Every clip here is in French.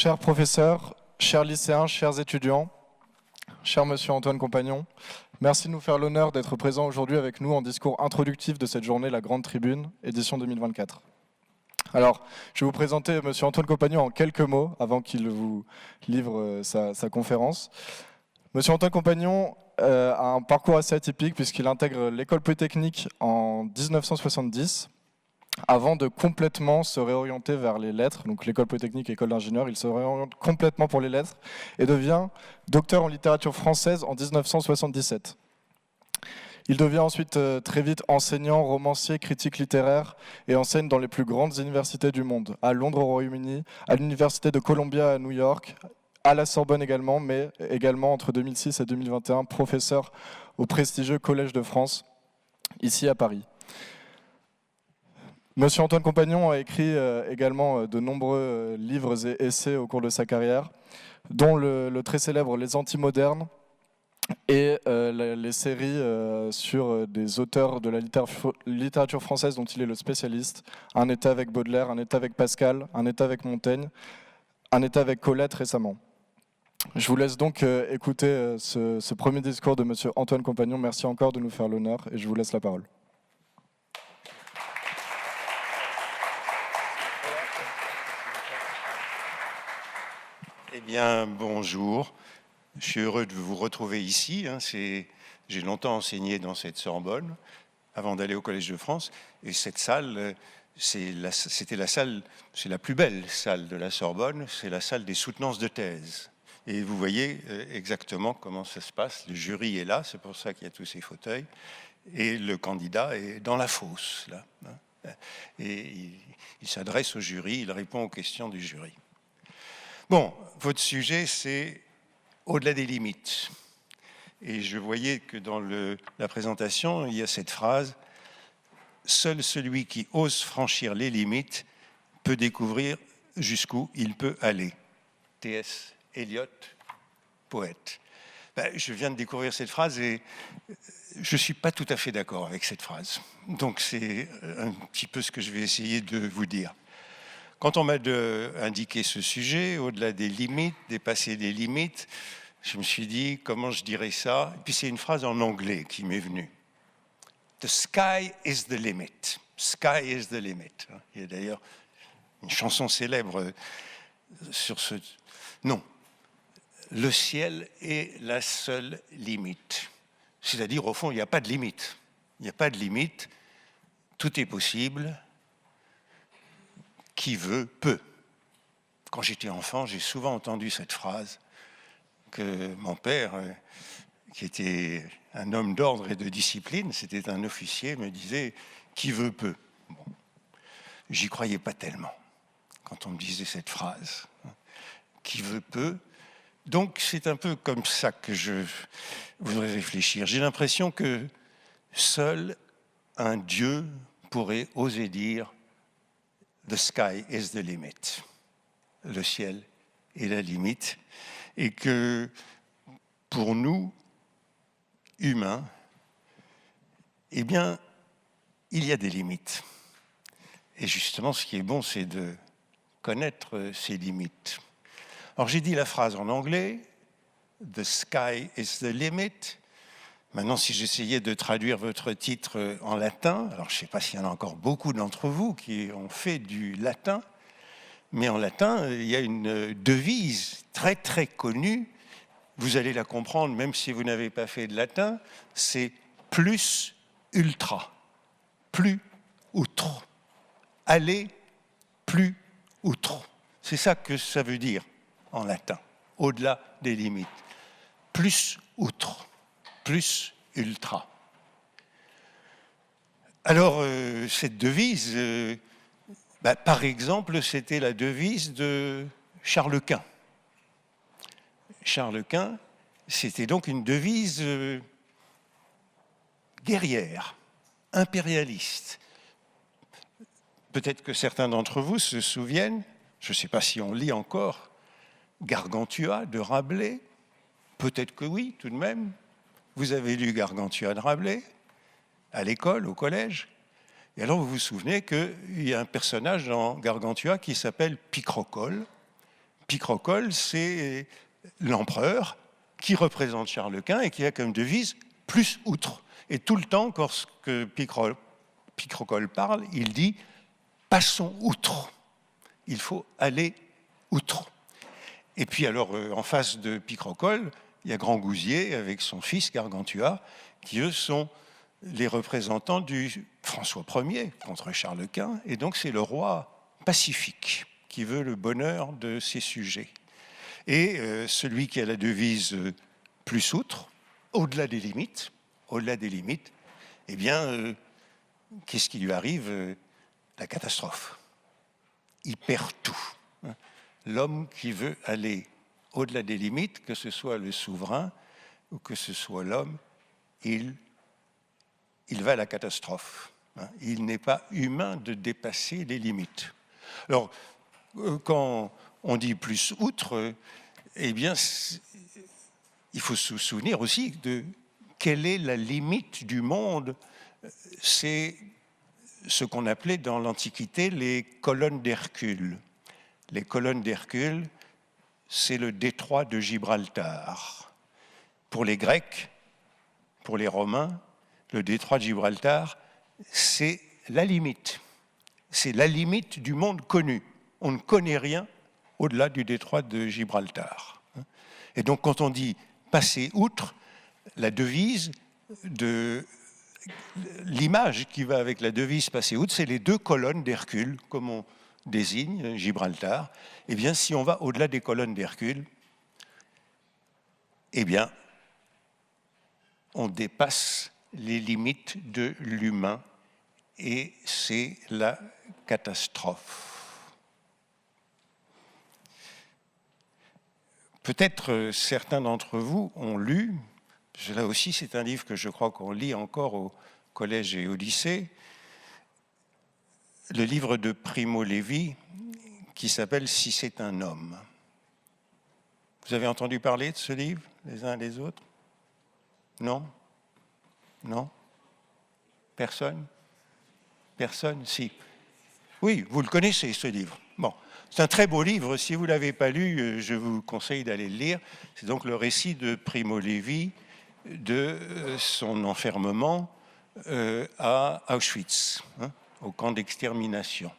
Chers professeurs, chers lycéens, chers étudiants, cher monsieur Antoine Compagnon, merci de nous faire l'honneur d'être présent aujourd'hui avec nous en discours introductif de cette journée La Grande Tribune, édition 2024. Alors, je vais vous présenter monsieur Antoine Compagnon en quelques mots avant qu'il vous livre sa conférence. Monsieur Antoine Compagnon a un parcours assez atypique puisqu'il intègre l'école polytechnique en 1970. Avant de complètement se réorienter vers les lettres, donc l'école polytechnique, école d'ingénieur, il se réoriente complètement pour les lettres et devient docteur en littérature française en 1977. Il devient ensuite très vite enseignant, romancier, critique littéraire et enseigne dans les plus grandes universités du monde, à Londres au Royaume-Uni, à l'université de Columbia à New York, à la Sorbonne également, mais également entre 2006 et 2021, professeur au prestigieux Collège de France, ici à Paris. Monsieur Antoine Compagnon a écrit également de nombreux livres et essais au cours de sa carrière, dont le très célèbre Les Antimodernes et les séries sur des auteurs de la littérature française dont il est le spécialiste, Un été avec Baudelaire, Un été avec Pascal, Un été avec Montaigne, Un été avec Colette récemment. Je vous laisse donc écouter ce premier discours de monsieur Antoine Compagnon. Merci encore de nous faire l'honneur et je vous laisse la parole. Eh bien, bonjour. Je suis heureux de vous retrouver ici. J'ai longtemps enseigné dans cette Sorbonne avant d'aller au Collège de France. Et cette salle, c'est la plus belle salle de la Sorbonne. C'est la salle des soutenances de thèse. Et vous voyez exactement comment ça se passe. Le jury est là, c'est pour ça qu'il y a tous ces fauteuils. Et le candidat est dans la fosse, là. Et il s'adresse au jury, il répond aux questions du jury. Bon, votre sujet, c'est au-delà des limites. Et je voyais que dans la présentation, il y a cette phrase « Seul celui qui ose franchir les limites peut découvrir jusqu'où il peut aller ». T.S. Eliot, poète. Je viens de découvrir cette phrase et je ne suis pas tout à fait d'accord avec cette phrase. Donc c'est un petit peu ce que je vais essayer de vous dire. Quand on m'a indiqué ce sujet, au-delà des limites, dépasser les limites, je me suis dit, comment je dirais ça? Et puis c'est une phrase en anglais qui m'est venue. The sky is the limit. Sky is the limit. Il y a d'ailleurs une chanson célèbre sur ce... Non. Le ciel est la seule limite. C'est-à-dire, au fond, il n'y a pas de limite. Il n'y a pas de limite. Tout est possible. Qui veut, peut. Quand j'étais enfant, j'ai souvent entendu cette phrase que mon père, qui était un homme d'ordre et de discipline, c'était un officier, me disait « qui veut, peut ». Bon. J'y croyais pas tellement quand on me disait cette phrase. Qui veut, peut. Donc c'est un peu comme ça que je voudrais réfléchir. J'ai l'impression que seul un Dieu pourrait oser dire The sky is the limit. Le ciel est la limite. Et que pour nous, humains, eh bien, il y a des limites. Et justement, ce qui est bon, c'est de connaître ces limites. Alors, j'ai dit la phrase en anglais, The sky is the limit. Maintenant, si j'essayais de traduire votre titre en latin, alors je ne sais pas s'il y en a encore beaucoup d'entre vous qui ont fait du latin, mais en latin, il y a une devise très très connue, vous allez la comprendre même si vous n'avez pas fait de latin, c'est plus ultra, plus outre, aller plus outre. C'est ça que ça veut dire en latin, au-delà des limites. Plus outre. Plus ultra. Alors, cette devise, par exemple, c'était la devise de Charles Quint. Charles Quint, c'était donc une devise guerrière, impérialiste. Peut-être que certains d'entre vous se souviennent, je ne sais pas si on lit encore, Gargantua de Rabelais, peut-être que oui, tout de même. Vous avez lu Gargantua de Rabelais à l'école, au collège. Et alors vous vous souvenez qu'il y a un personnage dans Gargantua qui s'appelle Picrocole. Picrochole, c'est l'empereur qui représente Charles Quint et qui a comme devise « plus outre ». Et tout le temps, lorsque Picrochole parle, il dit « passons outre ». Il faut aller outre. Et puis alors, en face de Picrochole, il y a Grand Gousier avec son fils Gargantua, qui eux sont les représentants du François Ier contre Charles Quint. Et donc c'est le roi pacifique qui veut le bonheur de ses sujets. Et celui qui a la devise plus outre, au-delà des limites, eh bien, qu'est-ce qui lui arrive? La catastrophe. Il perd tout. L'homme qui veut aller au-delà des limites, que ce soit le souverain ou que ce soit l'homme, il va à la catastrophe. Il n'est pas humain de dépasser les limites. Alors, quand on dit plus outre, eh bien, il faut se souvenir aussi de quelle est la limite du monde. C'est ce qu'on appelait dans l'Antiquité les colonnes d'Hercule. Les colonnes d'Hercule, c'est le détroit de Gibraltar. Pour les Grecs, pour les Romains, le détroit de Gibraltar, c'est la limite. C'est la limite du monde connu. On ne connaît rien au-delà du détroit de Gibraltar. Et donc, quand on dit passer outre, la devise de l'image qui va avec la devise passer outre, c'est les deux colonnes d'Hercule, comme on désigne Gibraltar. Eh bien, si on va au-delà des colonnes d'Hercule, eh bien, on dépasse les limites de l'humain et c'est la catastrophe. Peut-être certains d'entre vous ont lu, là aussi c'est un livre que je crois qu'on lit encore au collège et au lycée, le livre de Primo Levi qui s'appelle « Si c'est un homme ». Vous avez entendu parler de ce livre, les uns et les autres? Non? Non? Personne? Personne? Si. Oui, vous le connaissez, ce livre. Bon, c'est un très beau livre. Si vous ne l'avez pas lu, je vous conseille d'aller le lire. C'est donc le récit de Primo Levi de son enfermement à Auschwitz, au camp d'extermination.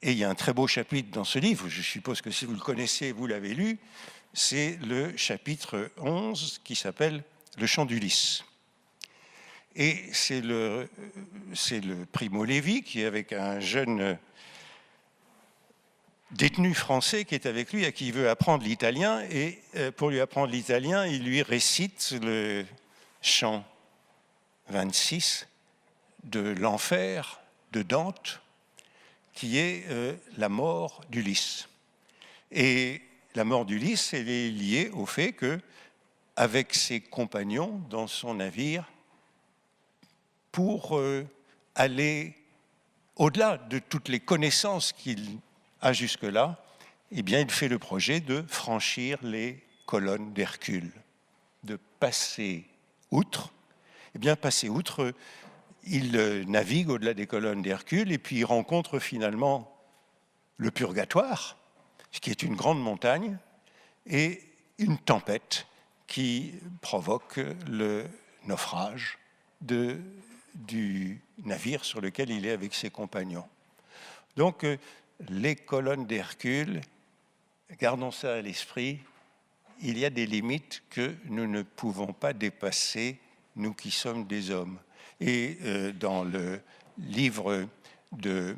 Et il y a un très beau chapitre dans ce livre, je suppose que si vous le connaissez, vous l'avez lu, c'est le chapitre 11 qui s'appelle « Le chant d'Ulysse ». Et c'est le Primo Levi qui est avec un jeune détenu français qui est avec lui et qui veut apprendre l'italien. Et pour lui apprendre l'italien, il lui récite le chant 26 de l'enfer de Dante, qui est la mort d'Ulysse. Et la mort d'Ulysse, elle est liée au fait que, avec ses compagnons dans son navire, pour aller au-delà de toutes les connaissances qu'il a jusque-là, eh bien, il fait le projet de franchir les colonnes d'Hercule, de passer outre. Eh bien, passer outre, il navigue au-delà des colonnes d'Hercule et puis il rencontre finalement le Purgatoire, ce qui est une grande montagne, et une tempête qui provoque le naufrage du navire sur lequel il est avec ses compagnons. Donc, les colonnes d'Hercule, gardons ça à l'esprit, il y a des limites que nous ne pouvons pas dépasser, nous qui sommes des hommes. Et dans le livre de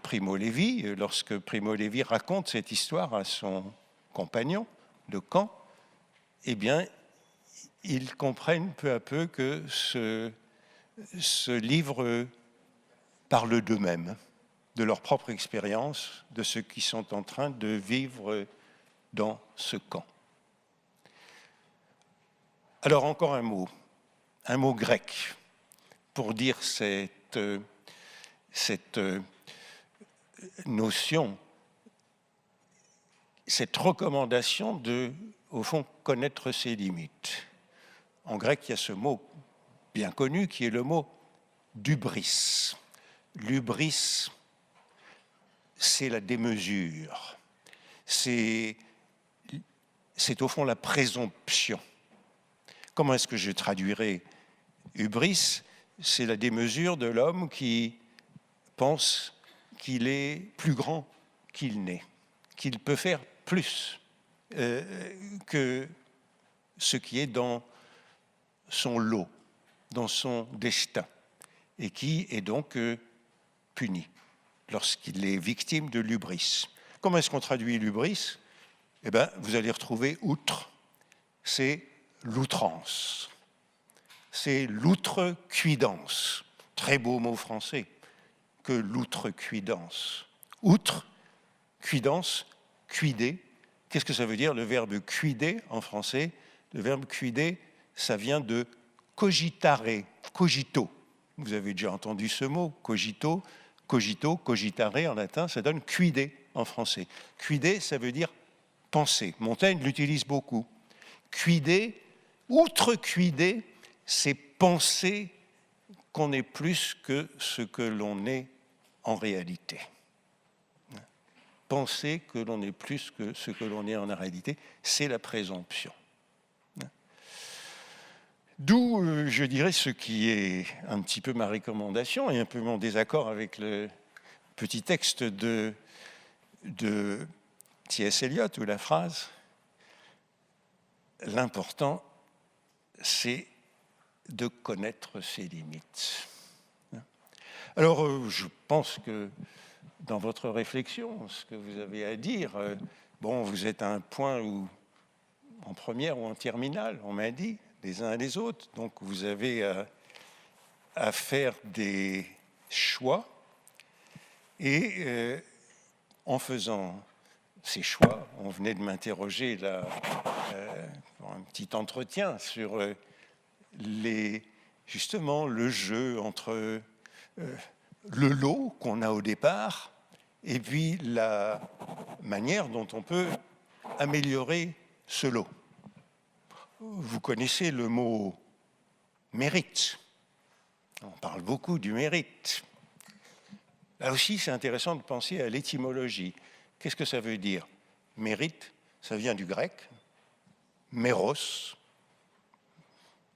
Primo Levi, lorsque Primo Levi raconte cette histoire à son compagnon de camp, eh bien, ils comprennent peu à peu que ce livre parle d'eux-mêmes, de leur propre expérience, de ce qu'ils sont en train de vivre dans ce camp. Alors encore un mot grec pour dire cette notion, cette recommandation de, au fond, connaître ses limites. En grec, il y a ce mot bien connu qui est le mot d'hubris. L'hubris, c'est la démesure. c'est au fond la présomption. Comment est-ce que je traduirais hubris? C'est la démesure de l'homme qui pense qu'il est plus grand qu'il n'est, qu'il peut faire plus que ce qui est dans son lot, dans son destin, et qui est donc puni lorsqu'il est victime de l'hubris. Comment est-ce qu'on traduit l'hubris? Eh bien, vous allez retrouver outre, c'est l'outrance, c'est l'outrecuidance. Très beau mot français que l'outrecuidance. Outre, cuidance, cuider. Qu'est-ce que ça veut dire le verbe cuider en français? Le verbe cuider, ça vient de cogitare, cogito. Vous avez déjà entendu ce mot, cogito, cogito, cogitare en latin, ça donne cuider en français. Cuider, ça veut dire penser. Montaigne l'utilise beaucoup. Cuider, outrecuider, c'est penser qu'on est plus que ce que l'on est en réalité. Penser que l'on est plus que ce que l'on est en réalité, c'est la présomption. D'où, je dirais, ce qui est un petit peu ma recommandation et un peu mon désaccord avec le petit texte de T.S. Eliot, ou la phrase « L'important, c'est de connaître ses limites. » Alors, je pense que dans votre réflexion, ce que vous avez à dire, bon, vous êtes à un point où, en première ou en terminale, on m'a dit, les uns et les autres, donc vous avez à faire des choix, et en faisant ces choix, on venait de m'interroger là, un petit entretien sur justement le jeu entre le lot qu'on a au départ et puis la manière dont on peut améliorer ce lot. Vous connaissez le mot mérite. On parle beaucoup du mérite. Là aussi, c'est intéressant de penser à l'étymologie. Qu'est-ce que ça veut dire? Mérite, ça vient du grec, méros.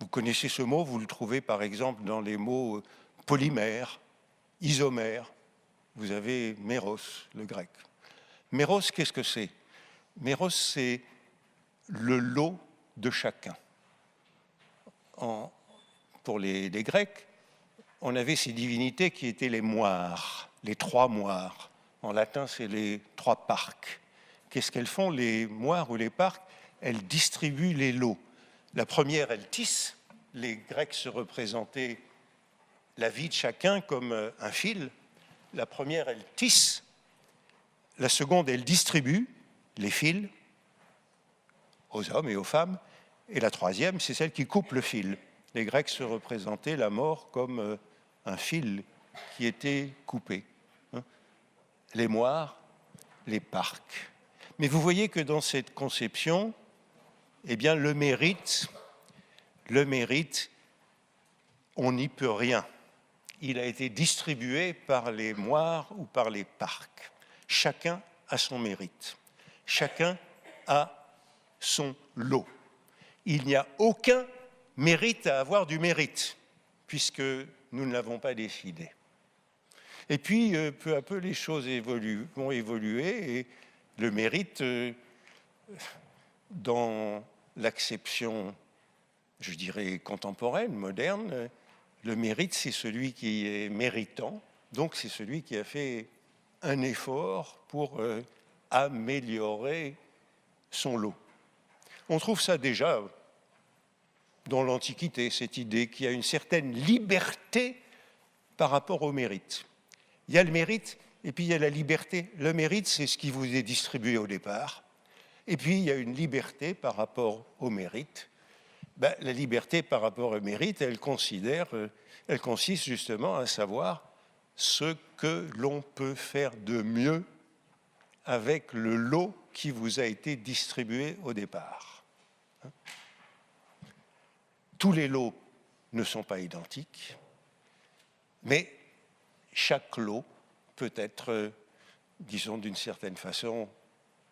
Vous connaissez ce mot, vous le trouvez par exemple dans les mots polymère, isomère. Vous avez méros, le grec. Méros, qu'est-ce que c'est? Méros, c'est le lot de chacun. Pour les Grecs, on avait ces divinités qui étaient les moires, les trois moires. En latin, c'est les trois parcs. Qu'est-ce qu'elles font, les moires ou les parcs? Elles distribuent les lots. La première, elle tisse. Les Grecs se représentaient la vie de chacun comme un fil. La première, elle tisse. La seconde, elle distribue les fils aux hommes et aux femmes. Et la troisième, c'est celle qui coupe le fil. Les Grecs se représentaient la mort comme un fil qui était coupé. Les moires, les parcs. Mais vous voyez que dans cette conception, eh bien, le mérite, on n'y peut rien. Il a été distribué par les moires ou par les parcs. Chacun a son mérite. Chacun a son lot. Il n'y a aucun mérite à avoir du mérite, puisque nous ne l'avons pas décidé. Et puis, peu à peu, les choses vont évoluer, et le mérite, dans l'acception, je dirais, contemporaine, moderne, le mérite, c'est celui qui est méritant, donc c'est celui qui a fait un effort pour améliorer son lot. On trouve ça déjà dans l'Antiquité, cette idée qu'il y a une certaine liberté par rapport au mérite. Il y a le mérite et puis il y a la liberté. Le mérite, c'est ce qui vous est distribué au départ. Et puis il y a une liberté par rapport au mérite. La liberté par rapport au mérite, elle consiste justement à savoir ce que l'on peut faire de mieux avec le lot qui vous a été distribué au départ. Tous les lots ne sont pas identiques, mais chaque lot peut être, disons d'une certaine façon,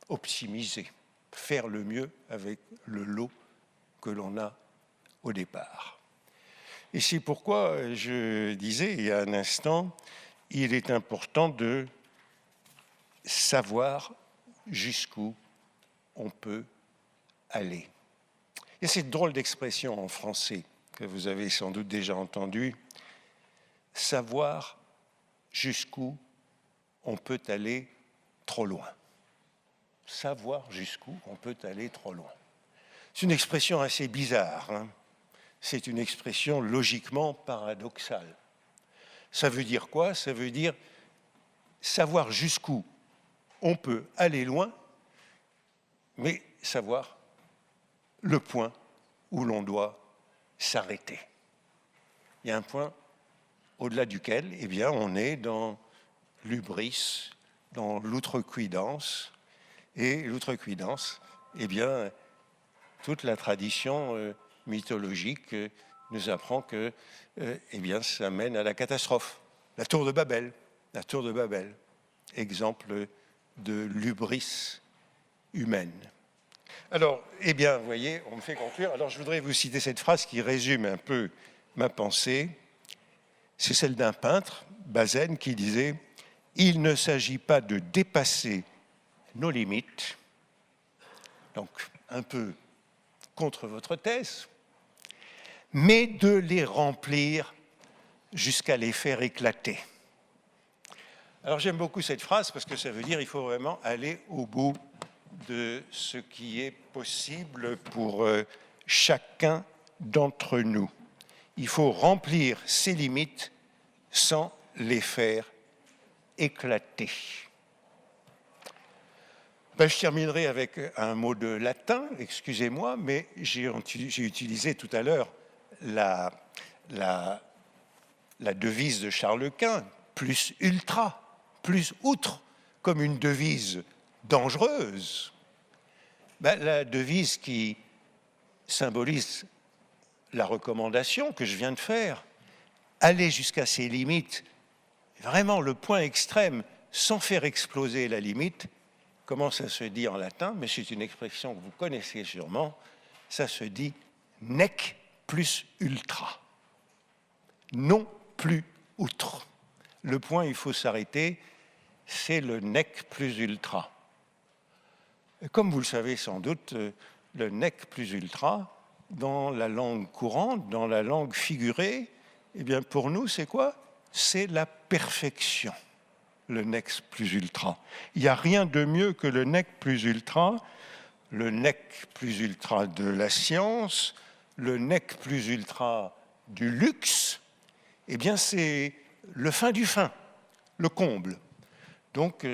optimiser, faire le mieux avec le lot que l'on a au départ. Et c'est pourquoi je disais il y a un instant, il est important de savoir jusqu'où on peut aller. Il y a cette drôle d'expression en français que vous avez sans doute déjà entendue, savoir jusqu'où on peut aller trop loin. Savoir jusqu'où on peut aller trop loin. C'est une expression assez bizarre, hein. C'est une expression logiquement paradoxale. Ça veut dire quoi? Ça veut dire savoir jusqu'où on peut aller loin, mais savoir le point où l'on doit s'arrêter. Il y a un point au-delà duquel, eh bien, on est dans l'hubris, dans l'outrecuidance. Et l'outrecuidance, eh bien, toute la tradition mythologique nous apprend que eh bien, ça mène à la catastrophe. La tour de Babel, exemple de l'hubris humaine. Alors, eh bien, vous voyez, on me fait conclure. Alors, je voudrais vous citer cette phrase qui résume un peu ma pensée. C'est celle d'un peintre, Bazaine, qui disait « Il ne s'agit pas de dépasser nos limites », donc un peu contre votre thèse, mais de les remplir jusqu'à les faire éclater. Alors j'aime beaucoup cette phrase parce que ça veut dire qu'il faut vraiment aller au bout de ce qui est possible pour chacun d'entre nous. Il faut remplir ses limites sans les faire éclater. Je terminerai avec un mot de latin, excusez-moi, mais j'ai utilisé tout à l'heure la devise de Charles Quint, plus ultra, plus outre, comme une devise dangereuse. La devise qui symbolise la recommandation que je viens de faire, aller jusqu'à ses limites, vraiment le point extrême, sans faire exploser la limite. Comment ça se dit en latin? Mais c'est une expression que vous connaissez sûrement. Ça se dit nec plus ultra. Non plus outre. Le point, il faut s'arrêter, c'est le nec plus ultra. Et comme vous le savez sans doute, le nec plus ultra, dans la langue courante, dans la langue figurée, eh bien pour nous, c'est quoi? C'est la perfection. Le nec plus ultra. Il n'y a rien de mieux que le nec plus ultra de la science, le nec plus ultra du luxe, eh bien c'est le fin du fin, le comble. Donc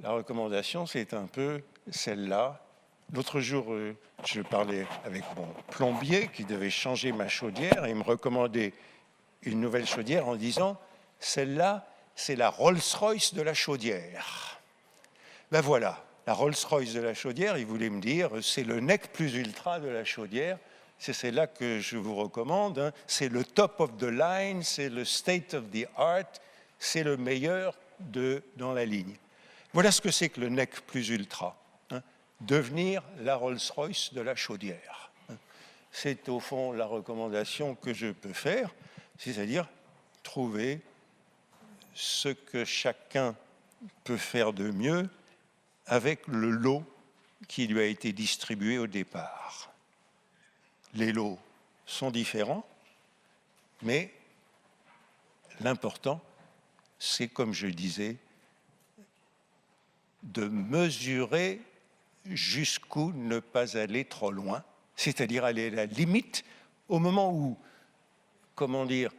la recommandation, c'est un peu celle-là. L'autre jour, je parlais avec mon plombier qui devait changer ma chaudière et il me recommandait une nouvelle chaudière en disant « celle-là, c'est la Rolls-Royce de la chaudière. » Ben voilà, la Rolls-Royce de la chaudière, il voulait me dire, c'est le nec plus ultra de la chaudière, c'est celle-là que je vous recommande, hein. C'est le top of the line, c'est le state of the art, c'est le meilleur dans la ligne. Voilà ce que c'est que le nec plus ultra, hein. Devenir la Rolls-Royce de la chaudière. C'est au fond la recommandation que je peux faire, c'est-à-dire trouver ce que chacun peut faire de mieux avec le lot qui lui a été distribué au départ. Les lots sont différents, mais l'important, c'est, comme je disais, de mesurer jusqu'où ne pas aller trop loin, c'est-à-dire aller à la limite au moment où, comment dire,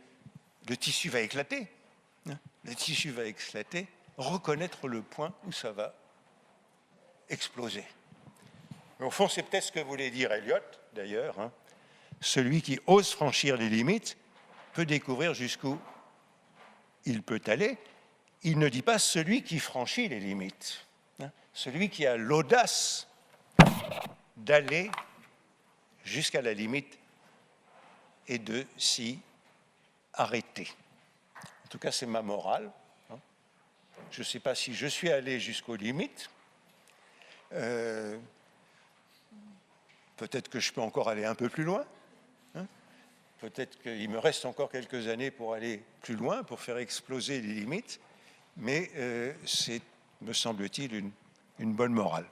le tissu va éclater. Le tissu va éclater, reconnaître le point où ça va exploser. Mais au fond, c'est peut-être ce que voulait dire Eliot, d'ailleurs. Hein. Celui qui ose franchir les limites peut découvrir jusqu'où il peut aller. Il ne dit pas celui qui franchit les limites. Hein. Celui qui a l'audace d'aller jusqu'à la limite et de s'y arrêter. En tout cas, c'est ma morale. Je ne sais pas si je suis allé jusqu'aux limites, Peut-être que je peux encore aller un peu plus loin. Peut-être qu'il me reste encore quelques années pour aller plus loin, pour faire exploser les limites, mais c'est, me semble-t-il, une bonne morale.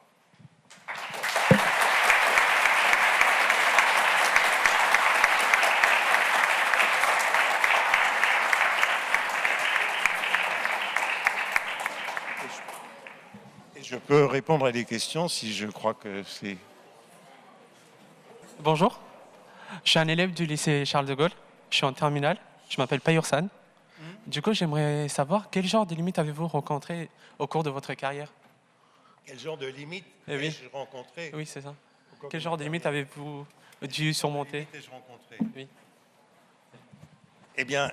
Et je peux répondre à des questions si je crois que c'est... Bonjour, je suis un élève du lycée Charles de Gaulle, je suis en terminale, je m'appelle Payoursan. Du coup, j'aimerais savoir quel genre de limites avez-vous rencontré au cours de votre carrière? Quel genre de limites Eh oui. ai-je rencontré? Oui, c'est ça. Quel genre de limites avez-vous dû surmonter? Ai-je rencontré? Oui. Eh bien,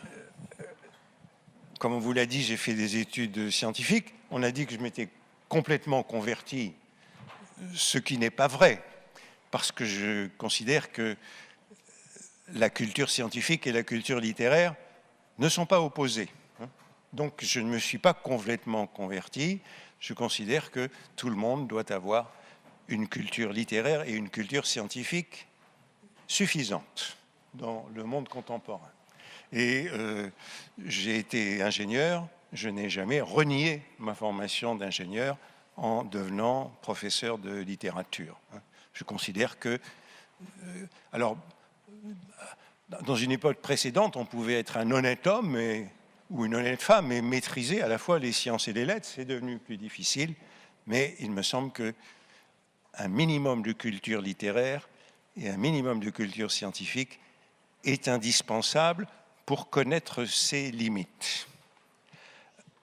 comme on vous l'a dit, j'ai fait des études scientifiques. On a dit que je m'étais complètement converti, ce qui n'est pas vrai, parce que je considère que la culture scientifique et la culture littéraire ne sont pas opposées. Donc je ne me suis pas complètement converti. Je considère que tout le monde doit avoir une culture littéraire et une culture scientifique suffisante dans le monde contemporain. Et j'ai été ingénieur, je n'ai jamais renié ma formation d'ingénieur en devenant professeur de littérature. Je considère que... alors, dans une époque précédente, on pouvait être un honnête homme ou une honnête femme et maîtriser à la fois les sciences et les lettres. C'est devenu plus difficile, mais il me semble qu'un minimum de culture littéraire et un minimum de culture scientifique est indispensable pour connaître ses limites.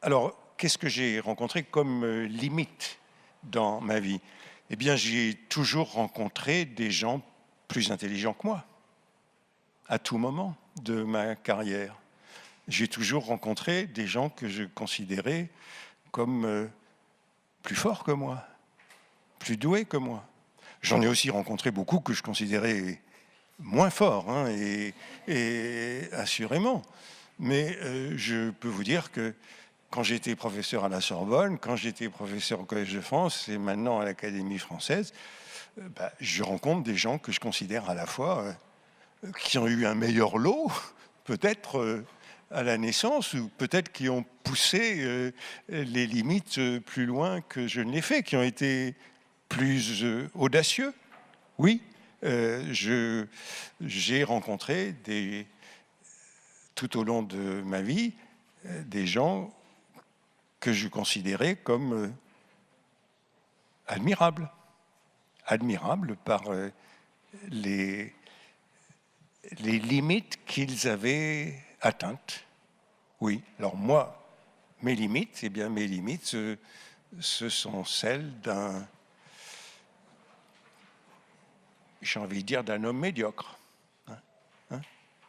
Alors, qu'est-ce que j'ai rencontré comme limite dans ma vie? Eh bien, j'ai toujours rencontré des gens plus intelligents que moi, à tout moment de ma carrière. J'ai toujours rencontré des gens que je considérais comme plus forts que moi, plus doués que moi. J'en ai aussi rencontré beaucoup que je considérais moins forts, et assurément. Mais je peux vous dire que quand j'étais professeur à la Sorbonne, quand j'étais professeur au Collège de France et maintenant à l'Académie française, je rencontre des gens que je considère à la fois qui ont eu un meilleur lot, peut-être à la naissance, ou peut-être qui ont poussé les limites plus loin que je ne l'ai fait, qui ont été plus audacieux. Oui, j'ai rencontré tout au long de ma vie des gens que je considérais comme admirables par les limites qu'ils avaient atteintes. Oui, alors moi, mes limites, mes limites, ce sont celles d'un, j'ai envie de dire, d'un homme médiocre.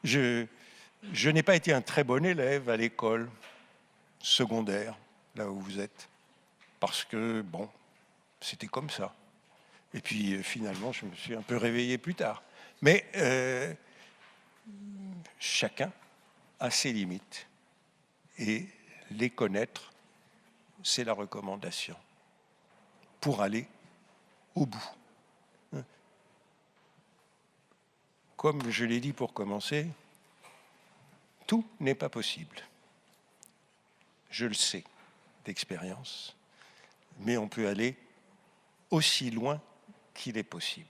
Je n'ai pas été un très bon élève à l'école secondaire, là où vous êtes, parce que, bon, c'était comme ça. Et puis, finalement, je me suis un peu réveillé plus tard. Mais chacun a ses limites. Et les connaître, c'est la recommandation pour aller au bout. Comme je l'ai dit pour commencer, tout n'est pas possible. Je le sais d'expérience, mais on peut aller aussi loin qu'il est possible.